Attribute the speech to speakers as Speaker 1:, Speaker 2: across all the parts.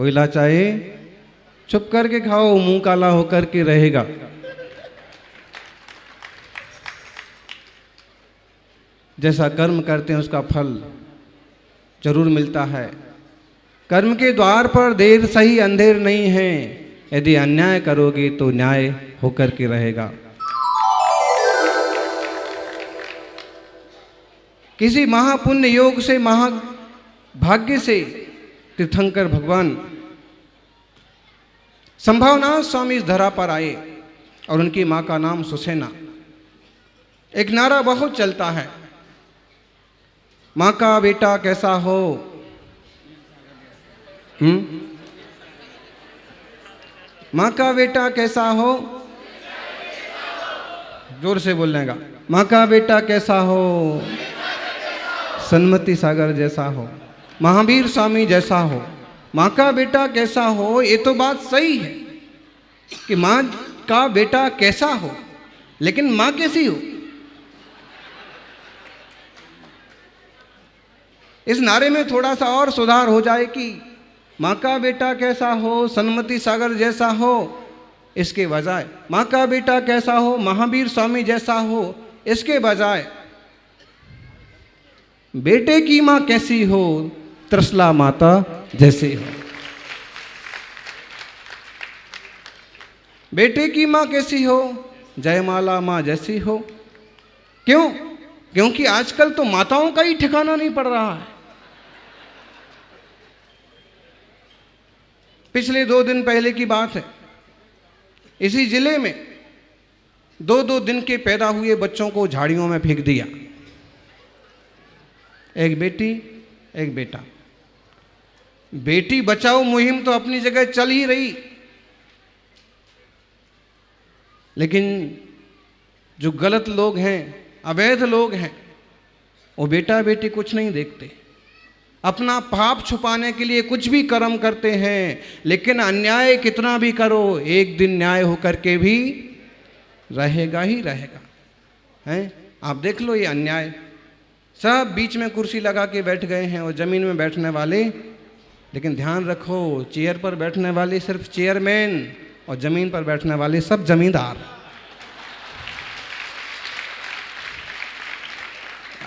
Speaker 1: कोयला चाहे छुप करके खाओ, मुंह काला होकर के रहेगा। जैसा कर्म करते हैं उसका फल जरूर मिलता है। कर्म के द्वार पर देर सही अंधेर नहीं है, यदि अन्याय करोगे तो न्याय होकर के रहेगा। किसी महापुण्य योग से, महाभाग्य से तीर्थंकर भगवान संभावनाथ स्वामी इस धरा पर आए और उनकी मां का नाम सुसेना। एक नारा बहुत चलता है, मां का बेटा कैसा हो। मां का बेटा कैसा हो, जोर से बोलने का। मां का बेटा कैसा हो, सन्मति सागर जैसा हो, महावीर स्वामी जैसा हो। मां का बेटा कैसा हो, ये तो बात सही है कि मां का बेटा कैसा हो, लेकिन मां कैसी हो। इस नारे में थोड़ा सा और सुधार हो जाए कि मां का बेटा कैसा हो, सन्मति सागर जैसा हो, इसके बजाय मां का बेटा कैसा हो, महावीर स्वामी जैसा हो, इसके बजाय बेटे की मां कैसी हो, त्रिशला माता जैसी हो। बेटे की मां कैसी हो, जयमाला मां जैसी हो। क्यों? क्योंकि आजकल तो माताओं का ही ठिकाना नहीं पड़ रहा है। पिछले 2 दिन पहले की बात है, इसी जिले में 2-2 दिन के पैदा हुए बच्चों को झाड़ियों में फेंक दिया। एक बेटी, एक बेटा। बेटी बचाओ मुहिम तो अपनी जगह चल ही रही, लेकिन जो गलत लोग हैं, अवैध लोग हैं, वो बेटा बेटी कुछ नहीं देखते, अपना पाप छुपाने के लिए कुछ भी कर्म करते हैं। लेकिन अन्याय कितना भी करो, एक दिन न्याय होकर के भी रहेगा ही रहेगा। हैं? आप देख लो ये अन्याय, सब बीच में कुर्सी लगा के बैठ गए हैं और जमीन में बैठने वाले, लेकिन ध्यान रखो, चेयर पर बैठने वाले सिर्फ चेयरमैन और जमीन पर बैठने वाले सब जमींदार।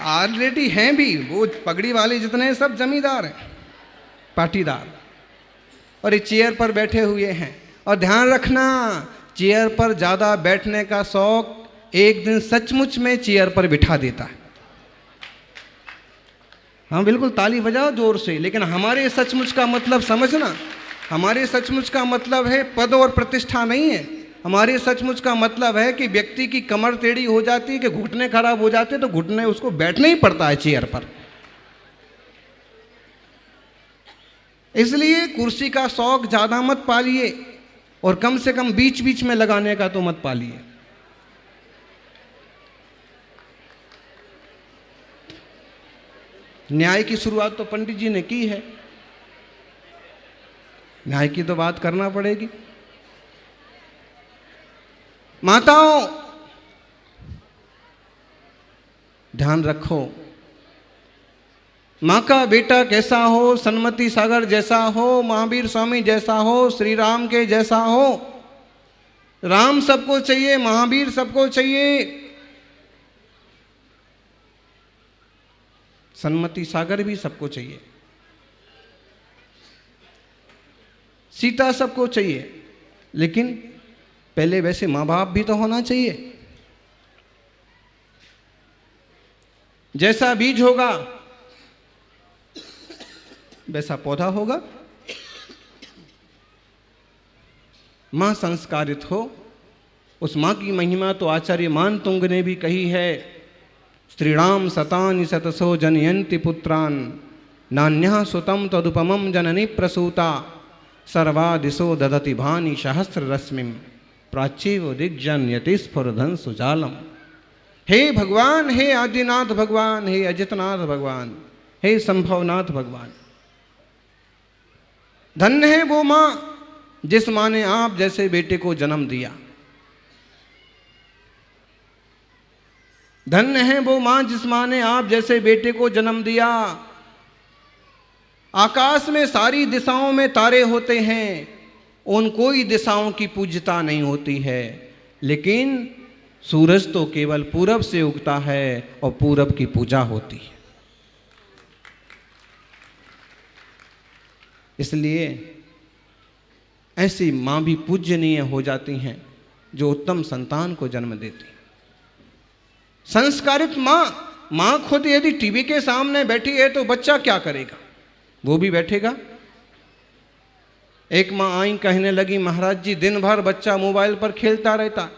Speaker 1: ऑलरेडी हैं भी, वो पगड़ी वाले जितने हैं सब जमींदार हैं, पाटीदार, और ये चेयर पर बैठे हुए हैं। और ध्यान रखना, चेयर पर ज़्यादा बैठने का शौक एक दिन सचमुच में चेयर पर बिठा देता है। हाँ बिल्कुल, ताली बजाओ जोर से, लेकिन हमारे सचमुच का मतलब समझना, हमारे सचमुच का मतलब है पद और प्रतिष्ठा नहीं है। हमारे सचमुच का मतलब है कि व्यक्ति की कमर टेढ़ी हो जाती है, कि घुटने खराब हो जाते हैं, तो घुटने उसको बैठना ही पड़ता है चेयर पर। इसलिए कुर्सी का शौक ज़्यादा मत पालिए, और कम से कम बीच बीच में लगाने का तो मत पालिए। न्याय की शुरुआत तो पंडित जी ने की है, न्याय की तो बात करना पड़ेगी। माताओं ध्यान रखो, मां का बेटा कैसा हो, सन्मति सागर जैसा हो, महावीर स्वामी जैसा हो, श्री राम के जैसा हो। राम सबको चाहिए, महावीर सबको चाहिए, सन्मति सागर भी सबको चाहिए, सीता सबको चाहिए, लेकिन पहले वैसे माँ बाप भी तो होना चाहिए। जैसा बीज होगा वैसा पौधा होगा। मां संस्कारित हो, उस मां की महिमा तो आचार्य मानतुंग ने भी कही है। श्रीराम सतानि शतसो जनयन्ति पुत्रान, नान्यः सुतं तदुपमं जननी प्रसूता, सर्वा दिशो ददति भानि सहस्र रश्मिं, प्राच्यव दिग्जन्यति स्फुरधन सुजालम। हे भगवान, हे आदिनाथ भगवान, हे अजितनाथ भगवान, हे संभवनाथ भगवान, धन्य है वो मां जिस मां ने आप जैसे बेटे को जन्म दिया। धन्य है वो मां जिस मां ने आप जैसे बेटे को जन्म दिया। आकाश में सारी दिशाओं में तारे होते हैं, उन कोई दिशाओं की पूज्यता नहीं होती है, लेकिन सूरज तो केवल पूरब से उगता है और पूरब की पूजा होती है। इसलिए ऐसी माँ भी पूजनीय हो जाती हैं जो उत्तम संतान को जन्म देती है। संस्कारित माँ खुद यदि टीवी के सामने बैठी है तो बच्चा क्या करेगा? वो भी बैठेगा। एक माँ आई कहने लगी, महाराज जी दिन भर बच्चा मोबाइल पर खेलता रहता।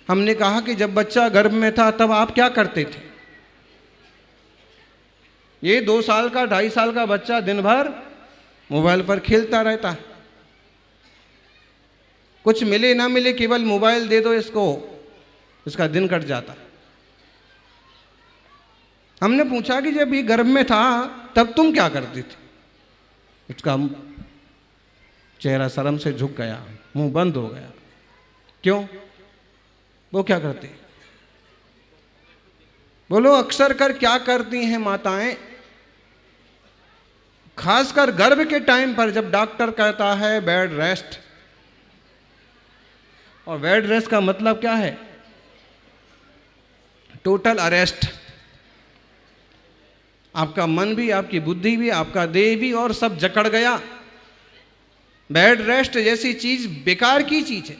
Speaker 1: हमने कहा कि जब बच्चा गर्भ में था तब आप क्या करते थे? ये 2 साल का 2.5 साल का बच्चा दिन भर मोबाइल पर खेलता रहता है। कुछ मिले ना मिले, केवल मोबाइल दे दो इसको, इसका दिन कट जाता। हमने पूछा कि जब ये गर्भ में था तब तुम क्या करती थी? उसका चेहरा शर्म से झुक गया, मुंह बंद हो गया। क्यों? वो क्या करती? बोलो, अक्सर कर क्या करती हैं माताएं, खासकर गर्भ के टाइम पर जब डॉक्टर कहता है बेड रेस्ट, और बेड रेस्ट का मतलब क्या है? Total arrest. आपका मन भी, आपकी बुद्धि भी, आपका देह भी और सब जकड़ गया। बेड रेस्ट जैसी चीज बेकार की चीज है।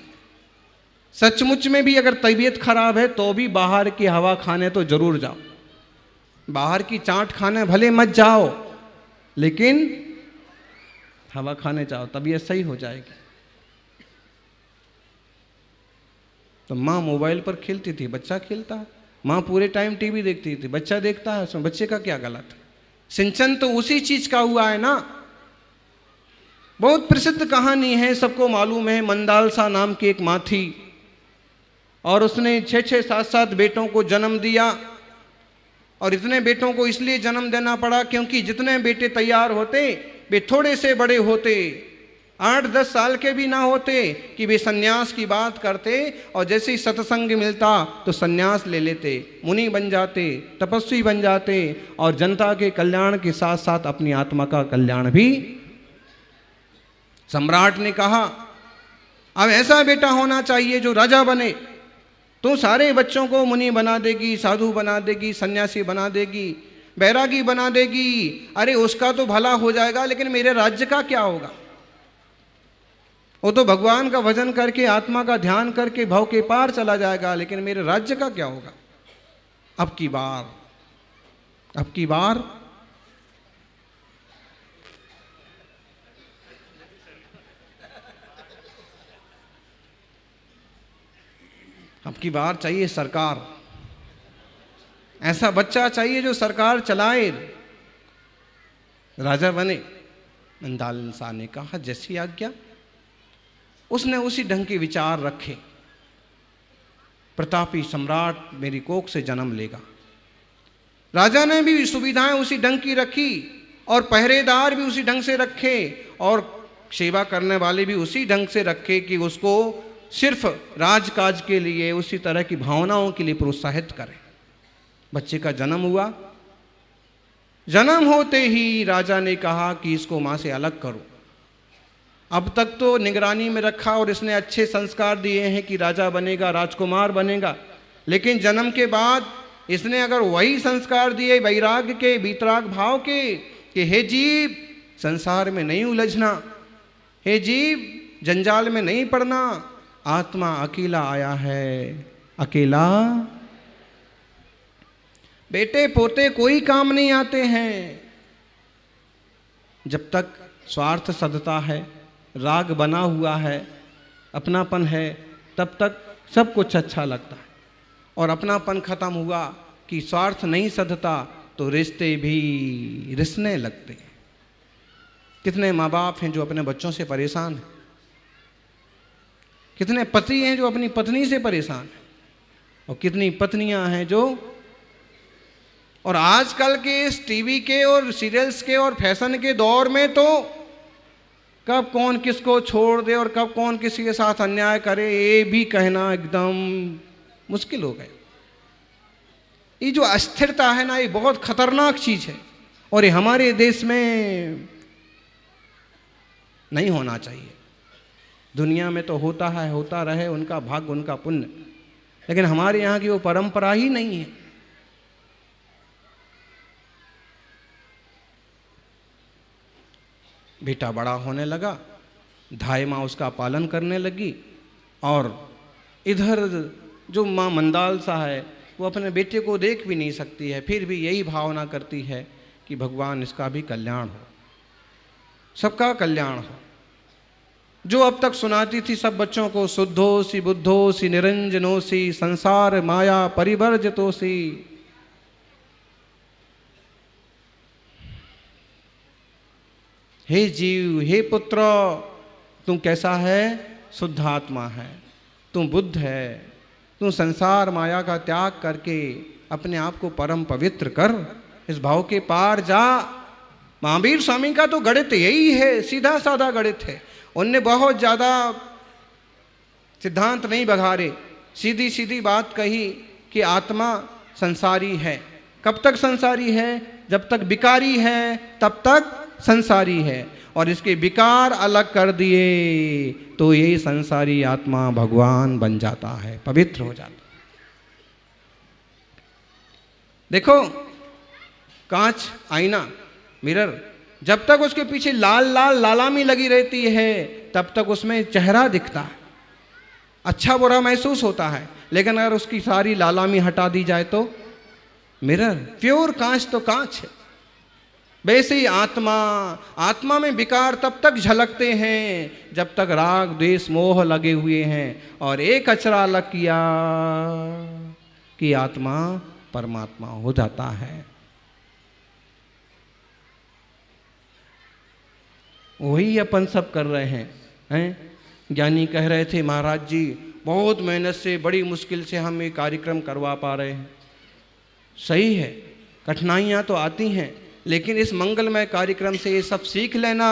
Speaker 1: सचमुच में भी अगर तबीयत खराब है तो भी बाहर की हवा खाने तो जरूर जाओ। बाहर की चाट खाने भले मत जाओ, लेकिन हवा खाने जाओ, तबीयत सही हो जाएगी। तो माँ मोबाइल पर खेलती थी, बच्चा खेलता है। माँ पूरे टाइम टीवी देखती थी, बच्चा देखता है, उसमें बच्चे का क्या गलत है? सिंचन तो उसी चीज का हुआ है ना। बहुत प्रसिद्ध कहानी है, सबको मालूम है। मंदालसा नाम की एक माँ थी और उसने 6-6, 7-7 बेटों को जन्म दिया। और इतने बेटों को इसलिए जन्म देना पड़ा क्योंकि जितने बेटे तैयार होते वे थोड़े से बड़े होते, 8-10 साल के भी ना होते कि वे सन्यास की बात करते, और जैसे ही सत्संग मिलता तो सन्यास ले लेते, मुनि बन जाते, तपस्वी बन जाते, और जनता के कल्याण के साथ साथ अपनी आत्मा का कल्याण भी। सम्राट ने कहा, अब ऐसा बेटा होना चाहिए जो राजा बने। तो सारे बच्चों को मुनि बना देगी, साधु बना देगी, सन्यासी बना देगी, बैरागी बना देगी। अरे उसका तो भला हो जाएगा, लेकिन मेरे राज्य का क्या होगा? वो तो भगवान का भजन करके, आत्मा का ध्यान करके भव के पार चला जाएगा, लेकिन मेरे राज्य का क्या होगा? अब की बार चाहिए सरकार। ऐसा बच्चा चाहिए जो सरकार चलाए, राजा बने। मंदालसा ने कहा, जैसी आज्ञा। उसने उसी ढंग के विचार रखे। प्रतापी सम्राट मेरी कोख से जन्म लेगा। राजा ने भी सुविधाएं उसी ढंग की रखी, और पहरेदार भी उसी ढंग से रखे, और सेवा करने वाले भी उसी ढंग से रखे कि उसको सिर्फ राजकाज के लिए, उसी तरह की भावनाओं के लिए प्रोत्साहित करें। बच्चे का जन्म हुआ। जन्म होते ही राजा ने कहा कि इसको मां से अलग करो। अब तक तो निगरानी में रखा और इसने अच्छे संस्कार दिए हैं कि राजा बनेगा, राजकुमार बनेगा, लेकिन जन्म के बाद इसने अगर वही संस्कार दिए वैराग्य के, वीतराग भाव के, कि हे जीव संसार में नहीं उलझना, हे जीव जंजाल में नहीं पड़ना, आत्मा अकेला आया है, अकेला। बेटे पोते कोई काम नहीं आते हैं। जब तक स्वार्थ सधता है, राग बना हुआ है, अपनापन है, तब तक सब कुछ अच्छा लगता है। और अपनापन खत्म हुआ कि स्वार्थ नहीं सधता तो रिश्ते भी रिसने लगते हैं। कितने माँ बाप हैं जो अपने बच्चों से परेशान हैं, कितने पति हैं जो अपनी पत्नी से परेशान हैं, और कितनी पत्नियां हैं जो। और आजकल के इस टीवी के और सीरियल्स के और फैशन के दौर में तो कब कौन किसको छोड़ दे और कब कौन किसी के साथ अन्याय करे, ये भी कहना एकदम मुश्किल हो गया। ये जो अस्थिरता है ना, ये बहुत खतरनाक चीज है। और ये हमारे देश में नहीं होना चाहिए। दुनिया में तो होता है, होता रहे, उनका भाग्य, उनका पुण्य, लेकिन हमारे यहाँ की वो परंपरा ही नहीं है। बेटा बड़ा होने लगा, धाई माँ उसका पालन करने लगी, और इधर जो माँ मंदाल सा है वो अपने बेटे को देख भी नहीं सकती है, फिर भी यही भावना करती है कि भगवान इसका भी कल्याण हो, सबका कल्याण हो। जो अब तक सुनाती थी सब बच्चों को, शुद्धोसी बुद्धोसी निरंजनोसी संसार माया परिवर्जितोसी, हे जीव, हे पुत्र, तू कैसा है? शुद्ध आत्मा है, तू बुद्ध है, तू संसार माया का त्याग करके अपने आप को परम पवित्र कर, इस भाव के पार जा। महावीर स्वामी का तो गणित यही है, सीधा साधा गणित है। उनने बहुत ज़्यादा सिद्धांत नहीं बघारे, सीधी सीधी बात कही कि आत्मा संसारी है। कब तक संसारी है? जब तक विकारी है तब तक संसारी है, और इसके विकार अलग कर दिए तो यही संसारी आत्मा भगवान बन जाता है, पवित्र हो जाता है। देखो कांच, आईना, मिरर, जब तक उसके पीछे लाल लाल लालामी लगी रहती है तब तक उसमें चेहरा दिखता है, अच्छा बुरा महसूस होता है। लेकिन अगर उसकी सारी लालामी हटा दी जाए तो मिरर, प्योर कांच तो कांच है। वैसे ही आत्मा में विकार तब तक झलकते हैं जब तक राग द्वेष मोह लगे हुए हैं, और एक अचरा अलग किया कि आत्मा परमात्मा हो जाता है। वही अपन सब कर रहे हैं। ज्ञानी कह रहे थे, महाराज जी बहुत मेहनत से, बड़ी मुश्किल से हम ये कार्यक्रम करवा पा रहे हैं। सही है, कठिनाइयाँ तो आती हैं, लेकिन इस मंगलमय कार्यक्रम से ये सब सीख लेना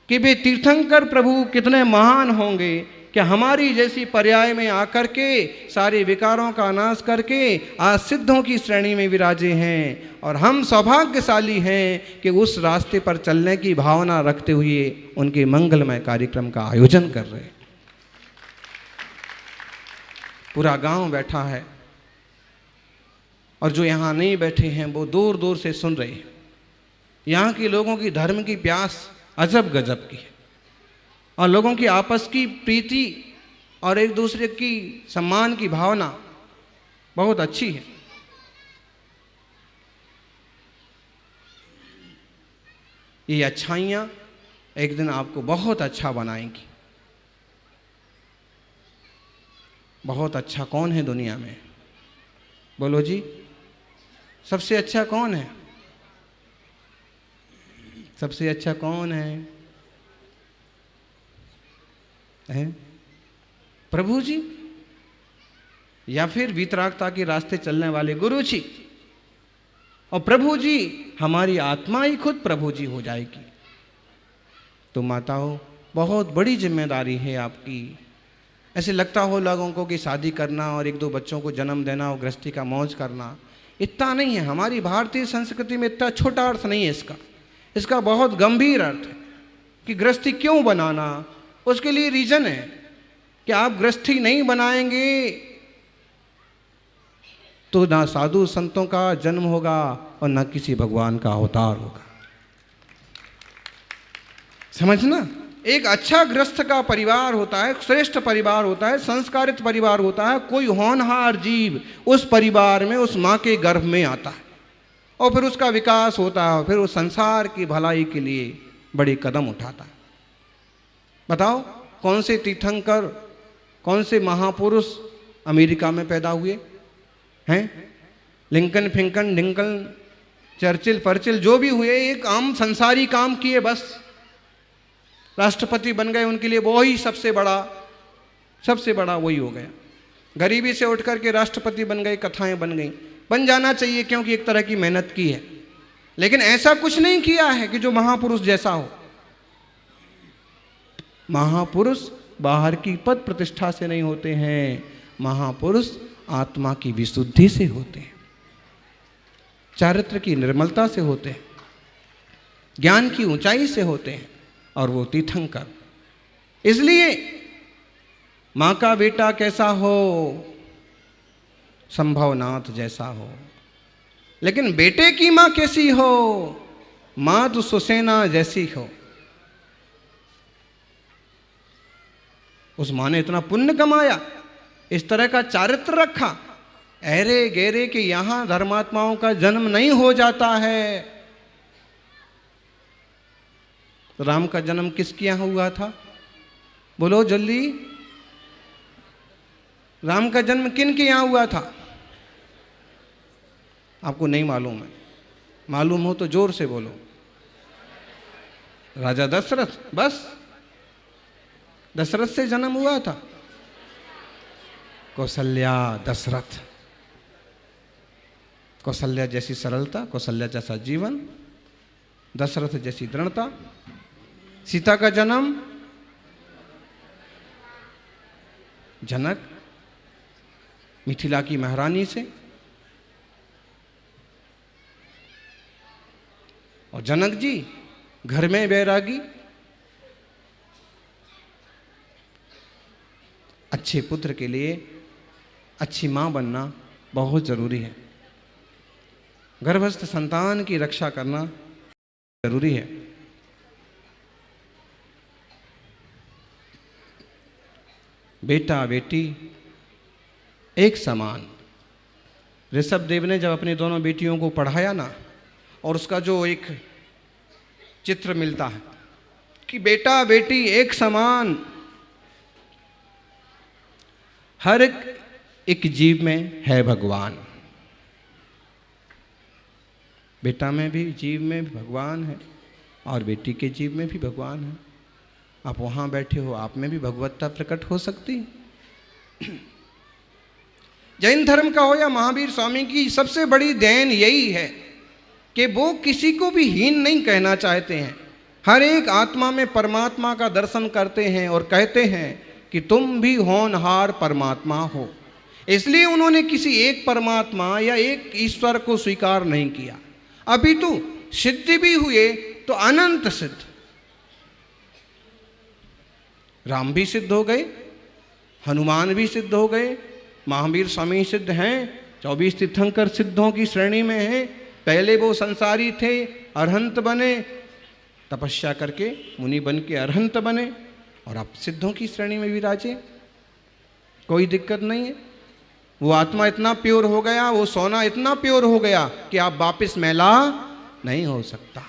Speaker 1: कि वे तीर्थंकर प्रभु कितने महान होंगे, कि हमारी जैसी पर्याय में आकर के सारे विकारों का नाश करके आज सिद्धों की श्रेणी में विराजे हैं, और हम सौभाग्यशाली हैं कि उस रास्ते पर चलने की भावना रखते हुए उनके मंगलमय कार्यक्रम का आयोजन कर रहे हैं। पूरा गांव बैठा है, और जो यहाँ नहीं बैठे हैं वो दूर दूर से सुन रहे हैं। यहाँ के लोगों की धर्म की प्यास अजब गजब की है, और लोगों की आपस की प्रीति और एक दूसरे की सम्मान की भावना बहुत अच्छी है। ये अच्छाइयाँ एक दिन आपको बहुत अच्छा बनाएंगी। बहुत अच्छा कौन है दुनिया में? बोलो जी, सबसे अच्छा कौन है? सबसे अच्छा कौन है? प्रभु जी, या फिर वितरागता के रास्ते चलने वाले गुरु जी? और प्रभु जी, हमारी आत्मा ही खुद प्रभु जी हो जाएगी। तो माताओं, बहुत बड़ी जिम्मेदारी है आपकी। ऐसे लगता हो लोगों को कि शादी करना और एक दो बच्चों को जन्म देना और गृहस्थी का मौज करना इतना नहीं है। हमारी भारतीय संस्कृति में इतना छोटा अर्थ नहीं है इसका बहुत गंभीर अर्थ है कि गृहस्थी क्यों बनाना। उसके लिए रीजन है कि आप गृहस्थी नहीं बनाएंगे तो ना साधु संतों का जन्म होगा और ना किसी भगवान का अवतार होगा। समझना, एक अच्छा गृहस्थ का परिवार होता है, श्रेष्ठ परिवार होता है, संस्कारित परिवार होता है। कोई होनहार जीव उस परिवार में, उस माँ के गर्भ में आता है, और फिर उसका विकास होता है, फिर वो संसार की भलाई के लिए बड़े कदम उठाता है। बताओ, कौन से तीर्थंकर, कौन से महापुरुष अमेरिका में पैदा हुए हैं? लिंकन, फिंकन, डिंकन, चर्चिल, परचिल जो भी हुए, एक आम संसारी काम किए, बस राष्ट्रपति बन गए। उनके लिए वही सबसे बड़ा वही हो गया। गरीबी से उठ करके राष्ट्रपति बन गए, कथाएं बन गई। बन जाना चाहिए, क्योंकि एक तरह की मेहनत की है, लेकिन ऐसा कुछ नहीं किया है कि जो महापुरुष जैसा हो। महापुरुष बाहर की पद प्रतिष्ठा से नहीं होते हैं, महापुरुष आत्मा की विशुद्धि से होते हैं। चारित्र की निर्मलता से होते हैं, ज्ञान की ऊंचाई से होते हैं, और वो तीर्थंकर। इसलिए माँ का बेटा कैसा हो, संभवनाथ जैसा हो। लेकिन बेटे की माँ कैसी हो, माधु सुसेना जैसी हो। उस माँ ने इतना पुण्य कमाया, इस तरह का चारित्र रखा, ऐरे गहरे कि यहां धर्मात्माओं का जन्म नहीं हो जाता है। राम का जन्म किसके यहां हुआ था, बोलो जल्दी। राम का जन्म किन के यहां हुआ था? आपको नहीं मालूम है? मालूम हो तो जोर से बोलो। राजा दशरथ, बस दशरथ से जन्म हुआ था। कौशल्या दशरथ, कौशल्या जैसी सरलता, कौशल्या जैसा जीवन, दशरथ जैसी दृढ़ता। सीता का जन्म जनक, मिथिला की महारानी से, और जनक जी घर में बैरागी। अच्छे पुत्र के लिए अच्छी मां बनना बहुत जरूरी है। गर्भस्थ संतान की रक्षा करना जरूरी है। बेटा बेटी एक समान। ऋषभ देव ने जब अपनी दोनों बेटियों को पढ़ाया ना, और उसका जो एक चित्र मिलता है कि बेटा बेटी एक समान, हर एक जीव में है भगवान। बेटा में भी, जीव में भी भगवान है, और बेटी के जीव में भी भगवान है। आप वहां बैठे हो, आप में भी भगवत्ता प्रकट हो सकती है। जैन धर्म का हो या महावीर स्वामी की सबसे बड़ी देन यही है कि वो किसी को भी हीन नहीं कहना चाहते हैं। हर एक आत्मा में परमात्मा का दर्शन करते हैं और कहते हैं कि तुम भी होनहार परमात्मा हो। इसलिए उन्होंने किसी एक परमात्मा या एक ईश्वर को स्वीकार नहीं किया। अपितु सिद्धि भी हुए तो अनंत सिद्ध। राम भी सिद्ध हो गए, हनुमान भी सिद्ध हो गए, महावीर स्वामी सिद्ध हैं, 24 तीर्थंकर सिद्धों की श्रेणी में हैं। पहले वो संसारी थे, अरहंत बने, तपस्या करके मुनि बन के अरहंत बने, और आप सिद्धों की श्रेणी में विराजे। कोई दिक्कत नहीं है। वो आत्मा इतना प्योर हो गया, वो सोना इतना प्योर हो गया कि आप वापस मैला नहीं हो सकता।